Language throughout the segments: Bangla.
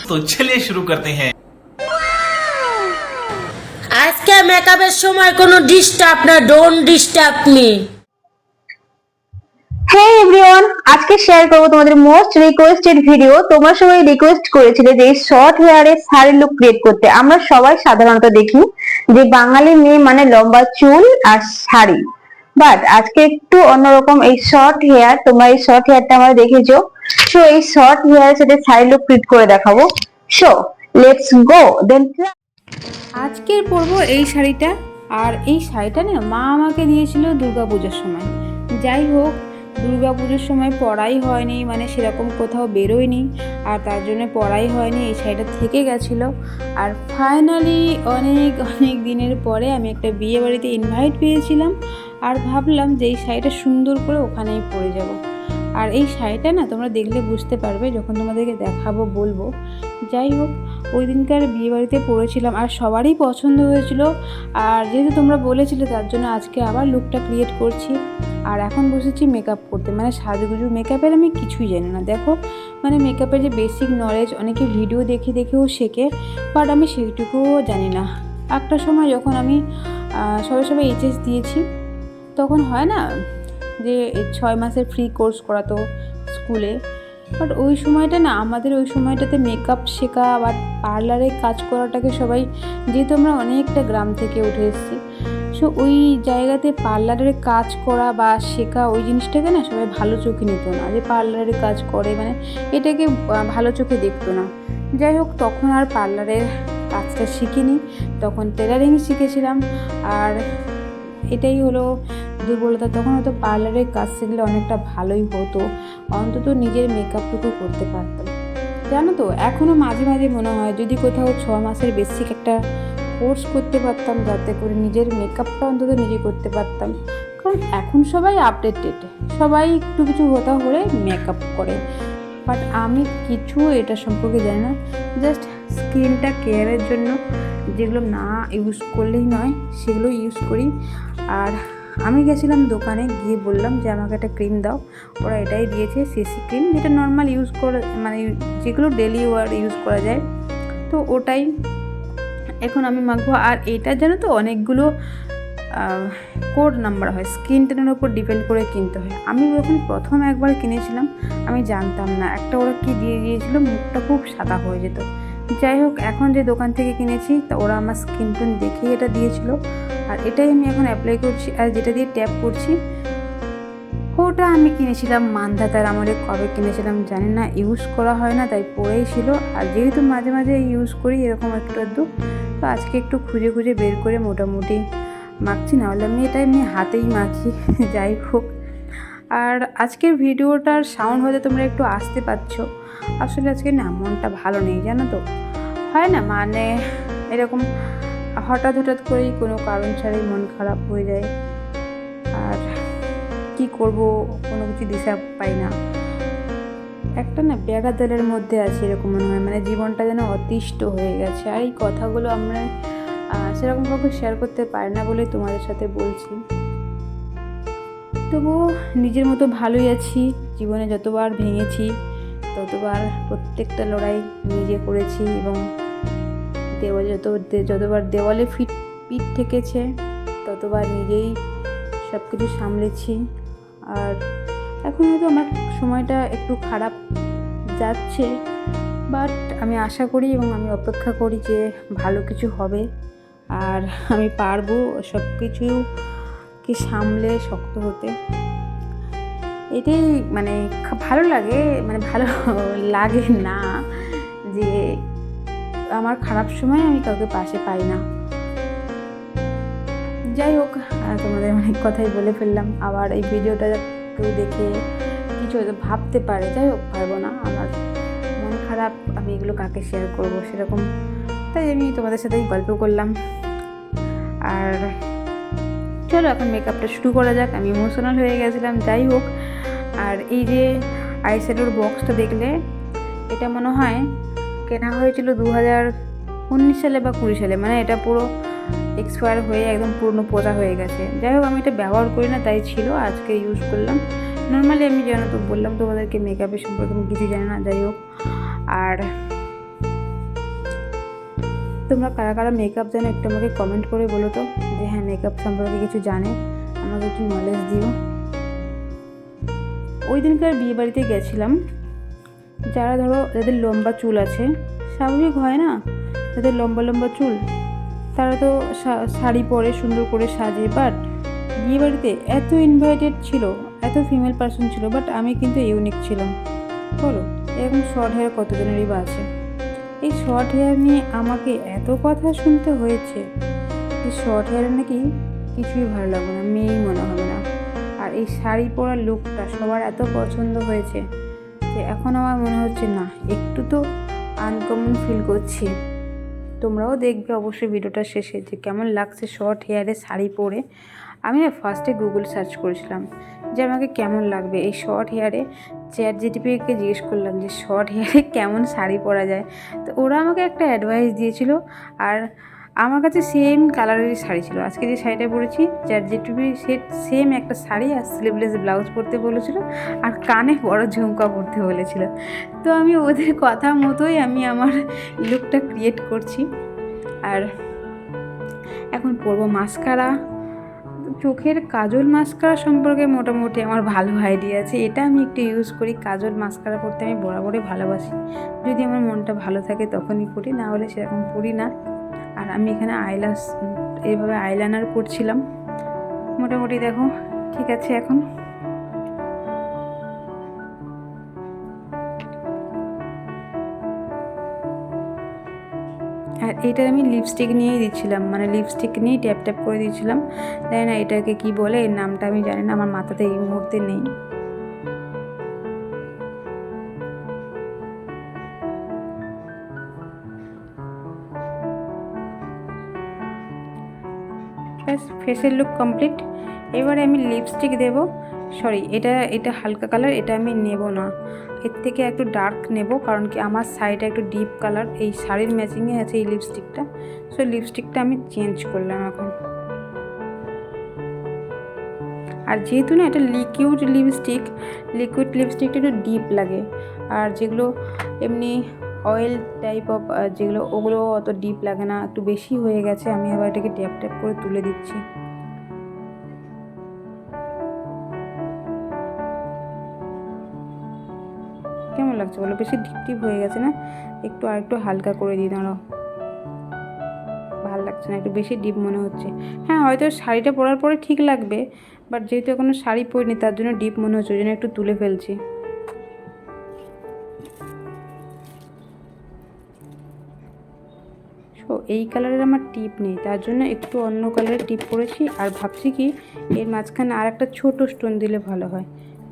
तो चलिए शुरू करते हैं। আজকে মেকআপের সময় কোনো ডিস্টার্ব না, ডোন্ট ডিস্টার্ব মি। হ্যাঁ এভরিওয়ান, আজকে শেয়ার করবো তোমাদের মোস্ট রিকোয়েস্টেড ভিডিও। তোমরা সবাই রিকোয়েস্ট করেছিলে যে শর্ট হেয়ারে শাড়ি লুক ক্রিয়েট করতে। আমরা সবাই সাধারণত দেখি যে বাঙালি মেয়ে মানে লম্বা চুল আর শাড়ি, বাট আজকে একটু অন্যরকম। এই শর্ট হেয়ার, তোমরা এই শর্ট হেয়ারটা আমরা দেখেছো, সো এই শর্ট হেয়ারের সাথে শাড়ি লুক ক্রিয়েট করে দেখাবো। সো লেটস গো দেন। আজকের পরবো এই শাড়িটা। আর এই শাড়িটা না মা আমাকে দিয়েছিল দুর্গাপূজার সময়। যাই হোক, দুর্গাপুজোর সময় পরাই হয়নি, মানে সেরকম কোথাও বেরোয়নি, আর তার জন্য পরাই হয়নি। এই শাড়িটা থেকে গেছিলো। আর ফাইনালি অনেক দিনের পরে আমি একটা বিয়ে বাড়িতে ইনভাইট পেয়েছিলাম, আর ভাবলাম যে এই শাড়িটা সুন্দর করে ওখানেই পরে যাব। আর এই শাড়িটা না তোমরা দেখলে বুঝতে পারবে যখন তোমাদেরকে দেখাবো, বলবো। যাই হোক, ওই দিনকার বিয়ে বাড়িতে পরেছিলাম আর সবারই পছন্দ হয়েছিল। আর যেহেতু তোমরা বলেছিলে, তার জন্য আজকে আবার লুকটা ক্রিয়েট করছি। আর এখন বসেছি মেকআপ করতে, মানে সাজুগুজু। মেকআপের আমি কিছুই জানি না, দেখো, মানে মেকআপের যে বেসিক নলেজ অনেকে ভিডিও দেখেও শেখে, বাট আমি সেইটুকুও জানি না। একটা সময় যখন আমি সবে এইচএস দিয়েছি, তখন হয় না যে 6 মাসের ফ্রি কোর্স করাতো স্কুলে, বাট ওই সময়টা না, আমাদের ওই সময়টাতে মেকআপ শেখা বা পার্লারে কাজ করাটাকে সবাই, যেহেতু আমরা অনেকটা গ্রাম থেকে উঠে এসেছি, সো ওই জায়গাতে পার্লারের কাজ করা বা শেখা ওই জিনিসটাকে না সবাই ভালো চোখে নিত না, যে পার্লারে কাজ করে, মানে এটাকে ভালো চোখে দেখতো না। যাই হোক, তখন আর পার্লারের কাজটা শিখিনি, তখন টেলারিং শিখেছিলাম। আর এটাই হলো দুর্বলতা। তখন হয়তো পার্লারের কাজ শিখলে অনেকটা ভালোই হতো, অন্তত নিজের মেকআপটুকু করতে পারতাম। জানো তো, এখনও মাঝে মাঝে মনে হয় যদি কোথাও 6 মাসের বেসিক একটা কোর্স করতে পারতাম, যাতে করে নিজের মেকআপটা অন্তত নিজে করতে পারতাম। কারণ এখন সবাই আপডেটেড, সবাই একটু কিছু হতা হলে মেকআপ করে, বাট আমি কিছু এটা সম্পর্কে জানি না। জাস্ট স্কিনটা কেয়ারের জন্য যেগুলো না ইউজ করলেই নয়, সেগুলো ইউজ করি। আর আমি গেছিলাম দোকানে, গিয়ে বললাম যে আমাকে একটা ক্রিম দাও। ওরা এটাই দিয়েছে, সিসি ক্রিম, যেটা নর্মাল ইউজ করে, মানে যেগুলো ডেলি ওয়ার ইউজ করা যায়, তো ওটাই এখন আমি মাখবো। আর এটা জানো তো, অনেকগুলো কোড নাম্বার হয়, স্কিন টোনের উপর ডিপেন্ড করে কিনতে হয়। আমি যখন প্রথম একবার কিনেছিলাম, আমি জানতাম না, একটা ওরা কি দিয়ে দিয়েছিল, মুখটা খুব সাদা হয়ে যেত। যাই হোক, এখন যে দোকান থেকে কিনেছি, তা ওরা আমার স্কিন টোন দেখেই এটা দিয়েছিল, আর এটাই আমি এখন অ্যাপ্লাই করছি। আর যেটা দিয়ে ট্যাপ করছি, ওটা আমি কিনেছিলাম মান্ধাতার আমলে। কবে কিনেছিলাম জানি না, ইউজ করা হয় না, তাই পরেই ছিল। আর যেহেতু মাঝে মাঝে ইউজ করি এরকম একটু আধটু, তো আজকে একটু খুঁজে বের করে মোটামুটি মাখছি, না হলে আমি এটা এমনি হাতেই মাখি। যাই হোক, আর আজকের ভিডিওটার সাউন্ড হয়তো তোমরা একটু আসতে পাচ্ছ। আসলে আজকে না মনটা ভালো নেই, জানো তো, হয় না, মানে এরকম হঠাৎ করেই কোনো কারণ ছাড়াই মন খারাপ হয়ে যায়। আর কি করব, কোনো কিছু দিশা পাই না। একটা না বেড়া তেলের মধ্যে আছে এরকম মনে হয়, মানে জীবনটা যেন অতিষ্ঠ হয়ে গেছে। আর এই কথাগুলো আমরা সেরকম কাউকে শেয়ার করতে পারি না বলেই তোমাদের সাথে বলছি। তবুও নিজের মতো ভালোই আছি। জীবনে যতবার ভেঙেছি ততবার প্রত্যেকটা লড়াই নিজে করেছি, এবং যতবার দেওয়ালে পিঠ ঠেকেছে ততবার নিজেই সব কিছু সামলেছি। আর এখন হয়তো আমার সময়টা একটু খারাপ যাচ্ছে, বাট আমি আশা করি এবং আমি অপেক্ষা করি যে ভালো কিছু হবে, আর আমি পারবো সব কিছুকে সামলে শক্ত হতে। এটাই মানে ভালো লাগে, মানে ভালো লাগে না যে আমার খারাপ সময় আমি কাউকে পাশে পাই না। যাই হোক, তোমাদের অনেক কথাই বলে ফেললাম। আবার এই ভিডিওটা কেউ দেখে কিছু হয়তো ভাবতে পারে, যাই হোক, পারবো না, আমার মন খারাপ, আমি এগুলো কাকে শেয়ার করবো সেরকম, তাই আমি তোমাদের সাথেই গল্প করলাম। আর চলো এখন মেকআপটা শুরু করা যাক। আমি ইমোশনাল হয়ে গেছিলাম। যাই হোক, আর এই যে আইশ্যাডোর বক্সটা দেখলে, এটা মনে হয় কেনা হয়েছিল 2019 সালে বা 20 সালে, মানে এটা পুরো এক্সপায়ার হয়ে একদম পুরনো পোড়া হয়ে গেছে। যাই হোক, আমি এটা ব্যবহার করি না, তাই ছিল, আজকে ইউজ করলাম। নর্মালি আমি জানো তো বললাম তোমাদেরকে মেকআপের সম্পর্কে আমি কিছু জানি না। যাই হোক, আর তোমরা কারা কারা মেকআপ জানো একটু আমাকে কমেন্ট করে বলো তো, যে হ্যাঁ মেকআপ সম্পর্কে কিছু জানে, আমাকে একটু নলেজ দিও। ওই দিনকার বিয়ে বাড়িতে গেছিলাম, যারা ধরো যাদের লম্বা চুল আছে, স্বাভাবিক হয় না, যাদের লম্বা লম্বা চুল, তারা তো শাড়ি পরে সুন্দর করে সাজে। বাট বিয়ে বাড়িতে এত ইনভাইটেড ছিল, এত ফিমেল পার্সন ছিল, বাট আমি কিন্তু ইউনিক ছিলাম। বলো, এরকম শর্ট হেয়ার কতজনেরই বা আছে? এই শর্ট হেয়ার নিয়ে আমাকে এত কথা শুনতে হয়েছে, এই শর্ট হেয়ার নাকি কিছুই ভালো লাগবে না, মেয়েই মনে হবে না। আর এই শাড়ি পরার লুকটা সবার এত পছন্দ হয়েছে যে এখন আমার মনে হচ্ছে না, একটু তো আনকমন ফিল করছি। তোমরাও দেখবে অবশ্যই ভিডিওটা শেষে যে কেমন লাগছে শর্ট হেয়ারে শাড়ি পরে। আমি না ফার্স্টে গুগল সার্চ করেছিলাম যে আমাকে কেমন লাগবে এই শর্ট হেয়ারে। ChatGPTকে জিজ্ঞেস করলাম যে শর্ট হেয়ারে কেমন শাড়ি পরা যায়, তো ওরা আমাকে একটা অ্যাডভাইস দিয়েছিল। আর আমার কাছে সেম কালারেরই শাড়ি ছিল, আজকে যে শাড়িটা পরেছি ChatGPT সেম একটা শাড়ি আর স্লিভলেস ব্লাউজ পরতে বলেছিল, আর কানে বড় ঝুমকা পরতে বলেছিল। তো আমি ওদের কথা মতোই আমি আমার লুকটা ক্রিয়েট করছি। আর এখন পরবো মাস্কারা। চোখের কাজল মাস্কারা সম্পর্কে মোটামুটি আমার ভালো আইডিয়া আছে, এটা আমি একটু ইউজ করি। কাজল মাস্কারা পরতে আমি বরাবরই ভালোবাসি, যদি আমার মনটা ভালো থাকে তখনই পরি, না হলে সেরকম পরি না। আর আমি এখানে এইভাবে আইলাইনার করছিলাম, মোটামুটি দেখো ঠিক আছে এখন। আর এইটার আমি লিপস্টিক নিয়েই দিচ্ছিলাম, মানে লিপস্টিক নিয়েই ট্যাপ ট্যাপ করে দিচ্ছিলাম। তাই না, এটাকে কি বলে, এর নামটা আমি জানি না, আমার মাথাতে এই মুহূর্তে নেই। ব্যাস, ফেসের লুক কমপ্লিট। এবারে আমি লিপস্টিক দেব। সরি, এটা হালকা কালার, এটা আমি নেব না, এর থেকে একটু ডার্ক নেব, কারণ কি আমার সাইডে একটু ডিপ কালার এই শাড়ির ম্যাচিংয়ে আছে এই লিপস্টিকটা। সো লিপস্টিকটা আমি চেঞ্জ করলাম এখন। আর যেহেতু না এটা লিকুইড লিপস্টিকটা একটু ডিপ লাগে, আর যেগুলো এমনি অয়েল টাইপ অফ যেগুলো, ওগুলো অত ডিপ লাগে না, একটু বেশি হয়ে গেছে। আমি আবার এটাকে ট্যাপ ট্যাপ করে তুলে দিচ্ছি। কেমন লাগছে বলো, বেশি ডিপ ডিপ হয়ে গেছে না? একটু হালকা করে দিই, দাঁড়াও, ভালো লাগছে না, একটু বেশি ডিপ মনে হচ্ছে। হ্যাঁ, হয়তো শাড়িটা পরার পরে ঠিক লাগবে, বাট যেহেতু এখনো শাড়ি পরিনি তার জন্য ডিপ মনে হচ্ছে, ওই জন্য একটু তুলে ফেলছি। সো এই কালারের আমার টিপ নেই, তার জন্য একটু অন্য কালারের টিপ পরেছি। আর ভাবছি কি এর মাঝখানে আর একটা ছোটো স্টোন দিলে ভালো হয়।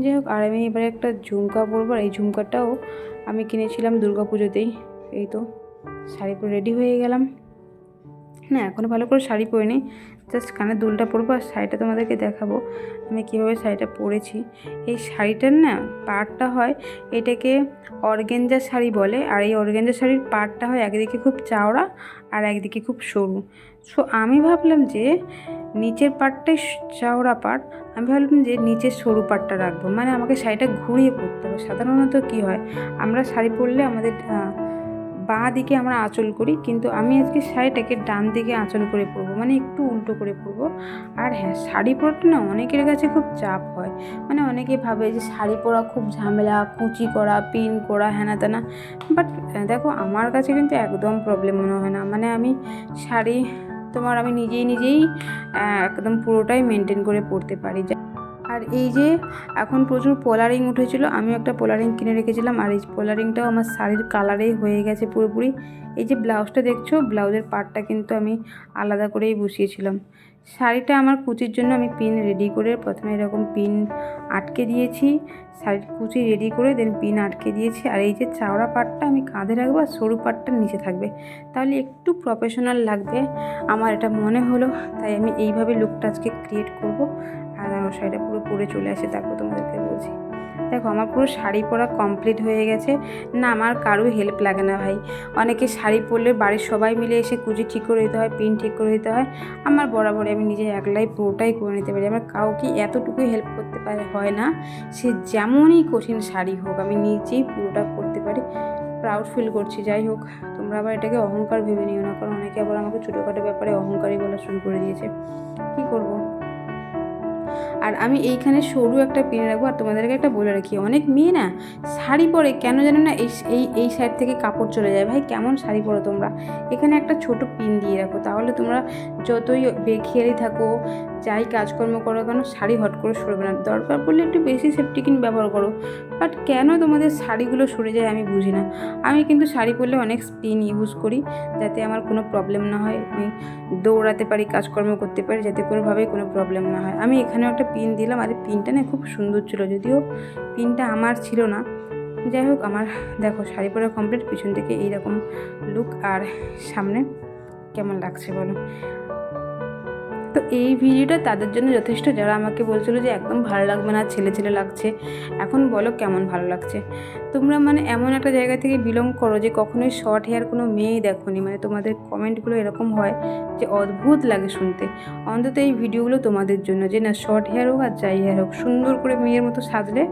যাই হোক, আর আমি এবারে একটা ঝুমকা পরবো। এই ঝুমকাটাও আমি কিনেছিলাম দুর্গাপুজোতেই। এই তো শাড়ি পরে রেডি হয়ে গেলাম। না, এখনও ভালো করে শাড়ি পরিনি, জাস্ট কানের দুলটা পরবো আর শাড়িটা তোমাদেরকে দেখাবো আমি কীভাবে শাড়িটা পরেছি। এই শাড়িটার না পাড়টা হয়, এটাকে অর্গেঞ্জা শাড়ি বলে। আর এই অর্গেঞ্জা শাড়ির পাড়টা হয় একদিকে খুব চওড়া আর একদিকে খুব সরু। সো আমি ভাবলাম যে নিচের পাড়টাই চওড়া পাড়, আমি ভাবলাম যে নিচের সরু পাড়টা রাখবো, মানে আমাকে শাড়িটা ঘুরিয়ে পরতে হবে। সাধারণত কী হয়, আমরা শাড়ি পরলে আমাদের বাঁ দিকে আমরা আঁচল করি, কিন্তু আমি আজকে শাড়িটাকে ডান দিকে আঁচল করে পরবো, মানে একটু উল্টো করে পরবো। আর হ্যাঁ, শাড়ি পরাটা না অনেকের কাছে খুব চাপ হয়, মানে অনেকে ভাবে যে শাড়ি পরা খুব ঝামেলা, কুচি করা, পিন করা, হ্যানা তেনা। বাট দেখো, আমার কাছে কিন্তু একদম প্রবলেম মনে হয় না। মানে আমি শাড়ি আমি নিজেই একদম পুরোটাই মেনটেন করে পরতে পারি। আর এই যে এখন প্রচুর পোলারিং উঠেছিল, আমিও একটা পোলারিং কিনে রেখেছিলাম, আর এই পোলারিংটাও আমার শাড়ির কালারেই হয়ে গেছে পুরোপুরি। এই যে ব্লাউজটা দেখছো, ব্লাউজের পার্টটা কিন্তু আমি আলাদা করেই বসিয়েছিলাম। শাড়িটা আমার কুচির জন্য আমি পিন রেডি করে প্রথমে এরকম পিন আটকে দিয়েছি, শাড়ির কুচি রেডি করে দেন পিন আটকে দিয়েছি। আর এই যে চওড়া পার্টটা আমি কাঁধে রাখবো আর সরু পার্টটা নিচে থাকবে, তাহলে একটু প্রফেশনাল লাগবে, আমার এটা মনে হলো। তাই আমি এইভাবে লুকটা আজকে ক্রিয়েট করবো। আর শাড়িটা পুরো পরে চলে আসে, তারপর তোমাদেরকে বলছি। দেখো আমার পুরো শাড়ি পরা কমপ্লিট হয়ে গেছে। না আমার কারো হেল্প লাগে না ভাই। অনেকে শাড়ি পরলে বাড়ির সবাই মিলে এসে কুচি ঠিক করে দিতে হয়, পিন ঠিক করে দিতে হয়। আমার বরাবরই আমি নিজে একলাই পুরোটাই করে নিতে পারি। আমার কাউকে এতটুকুই হেল্প করতে হয় না, সে যেমনই কঠিন শাড়ি হোক আমি নিজেই পুরোটা করতে পারি। প্রাউড ফিল করছি। যাই হোক, তোমরা আবার এটাকে অহংকার ভেবে নিও না, কারণ অনেকে আবার আমাকে ছোটোখাটো ব্যাপারে অহংকারী বলা শুরু করে দিয়েছে। কী করব। আর আমি এইখানে সরু একটা পিন রাখবো। আর তোমাদেরকে একটা বলে রাখি, অনেক মেয়ে না শাড়ি পরে কেন জানো না এই সাইড থেকে কাপড় চলে যায়। ভাই কেমন শাড়ি পরো তোমরা? এখানে একটা ছোট পিন দিয়ে রাখো, তাহলে তোমরা যতই বেখেয়ালি থাকো, যাই কাজকর্ম করো কেন, শাড়ি হট করে সরবে না। দরকার পড়লে একটু বেশি সেফটি পিন ব্যবহার করো, বাট কেন তোমাদের শাড়িগুলো সরে যায় আমি বুঝি না। আমি কিন্তু শাড়ি পরলে অনেক পিন ইউজ করি, যাতে আমার কোনো প্রবলেম না হয়, আমি দৌড়াতে পারি, কাজকর্ম করতে পারি, যাতে কোনোভাবেই কোনো প্রবলেম না হয়। আমি এখানেও একটা পিন দিলাম। আর এই পিনটা না খুব সুন্দর ছিল, যদিও পিনটা আমার ছিল না। যাই হোক, আমার দেখো শাড়ি পরা কমপ্লিট, পিছন থেকে এইরকম লুক। আর সামনে কেমন লাগছে বলো? তো এই ভিডিওটা তাদের জন্য যথেষ্ট, যারা আমাকে বলছিল যে একদম ভালো লাগবে না, ছেলে ছেলে লাগছে। এখন বলো কেমন ভালো লাগছে? তোমরা মানে এমন একটা জায়গা থেকে বিলং করো যে কখনোই শর্ট হেয়ার কোনো মেয়েই দেখোনি, মানে তোমাদের কমেন্টগুলো এরকম হয় যে অদ্ভুত লাগে শুনতে। অন্তত এই ভিডিওগুলো তোমাদের জন্য, যে না শর্ট হেয়ার হোক আর যাই হেয়ার হোক, সুন্দর করে মেয়ের মতো সাজলে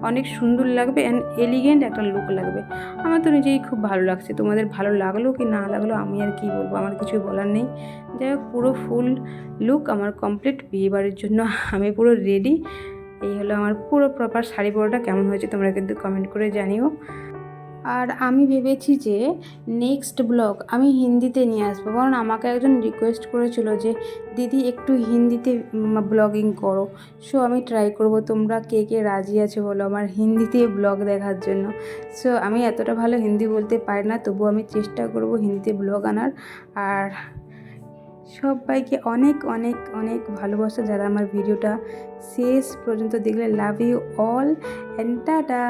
অনেক সুন্দর লাগবে অ্যান্ড এলিগেন্ট একটা লুক লাগবে। আমার তো নিজেই খুব ভালো লাগছে। তোমাদের ভালো লাগলো কি না লাগলো আমি আর কি বলবো, আমার কিছু বলার নেই। যাই হোক, পুরো ফুল লুক আমার কমপ্লিট। বিয়েবাড়ির জন্য আমি পুরো রেডি। এই হলো আমার পুরো প্রপার শাড়ি পরাটা। কেমন হয়েছে তোমরা কিন্তু কমেন্ট করে জানিও। আর আমি ভেবেছি যে নেক্সট ব্লগ আমি হিন্দিতে নিয়ে আসবো, কারণ আমাকে একজন রিকোয়েস্ট করেছিল যে দিদি একটু হিন্দিতে ব্লগিং করো। সো আমি ট্রাই করব। তোমরা কে কে রাজি আছো বলো আমার হিন্দিতে ব্লগ দেখার জন্য? সো আমি এতটা ভালো হিন্দি বলতে পারি না, তবুও আমি চেষ্টা করব হিন্দিতে ব্লগ আনার। আর সবাইকে অনেক অনেক অনেক ভালোবাসা, যারা আমার ভিডিওটা শেষ পর্যন্ত দেখলে। Love you all and tata.